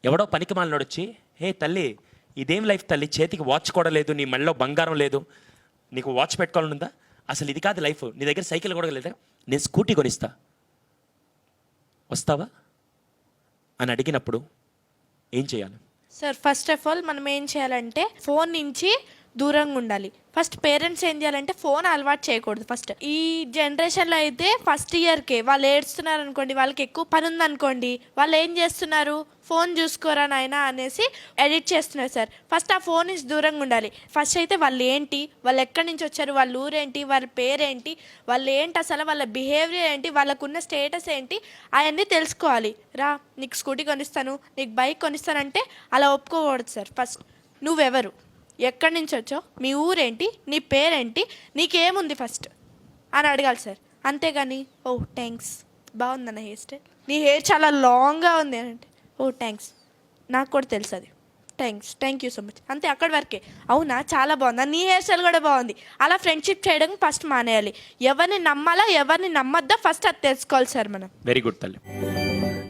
ఎవడో పనికి మాలినోడు వచ్చి, హే తల్లి ఇదేం లైఫ్ తల్లి, చేతికి వాచ్ కూడా లేదు, నీ మెడలో బంగారం లేదు, నీకు వాచ్ పెట్టుకోవాలని ఉందా, అసలు ఇది కాదు లైఫ్, నీ దగ్గర సైకిల్ కూడా లేదా, నేను స్కూటీ కొనిస్తా, వస్తావా అని అడిగినప్పుడు ఏం చేయాలి? సార్ ఫస్ట్ ఆఫ్ ఆల్ మనం ఏం చేయాలంటే ఫోన్ నుంచి దూరంగా ఉండాలి. ఫస్ట్ పేరెంట్స్ ఏం చేయాలంటే ఫోన్ అలవాటు చేయకూడదు. ఫస్ట్ ఈ జనరేషన్లో అయితే ఫస్ట్ ఇయర్కే వాళ్ళు ఏడుస్తున్నారు అనుకోండి, వాళ్ళకి ఎక్కువ పని ఉందనుకోండి, వాళ్ళు ఏం చేస్తున్నారు, ఫోన్ చూసుకోరా నాయనా అనేసి ఎడిట్ చేస్తున్నారు సార్. ఫస్ట్ ఆ ఫోన్ నుంచి దూరంగా ఉండాలి. ఫస్ట్ అయితే వాళ్ళు ఏంటి, వాళ్ళు ఎక్కడి నుంచి వచ్చారు, వాళ్ళ ఊరేంటి, వాళ్ళ పేరేంటి, వాళ్ళు ఏంటి, అసలు వాళ్ళ బిహేవియర్ ఏంటి, వాళ్ళకున్న స్టేటస్ ఏంటి, అవన్నీ తెలుసుకోవాలి. రా నీకు స్కూటీ కొనిస్తాను, నీకు బైక్ కొనిస్తానంటే అలా ఒప్పుకోకూడదు సార్. ఫస్ట్ నువ్వెవరు, ఎక్కడి నుంచి వచ్చావు, మీ ఊరేంటి, నీ పేరేంటి, నీకేముంది ఫస్ట్ అని అడగాలి సార్. అంతేగాని ఓ థ్యాంక్స్ బాగుందన్న హెయిర్ స్టైల్, నీ హెయిర్ చాలా లాంగ్గా ఉంది అని అంటే ఓ థ్యాంక్స్ నాకు కూడా తెలుసు అది, థ్యాంక్ యూ సో మచ్ అంతే, అక్కడి వరకే. అవునా చాలా బాగుంది, నీ హెయిర్ స్టైల్ కూడా బాగుంది, అలా ఫ్రెండ్షిప్ చేయడం ఫస్ట్ మానేయాలి. ఎవరిని నమ్మాలా ఎవరిని నమ్మద్దా ఫస్ట్ అది తెలుసుకోవాలి సార్ మనం. వెరీ గుడ్ తల్లి.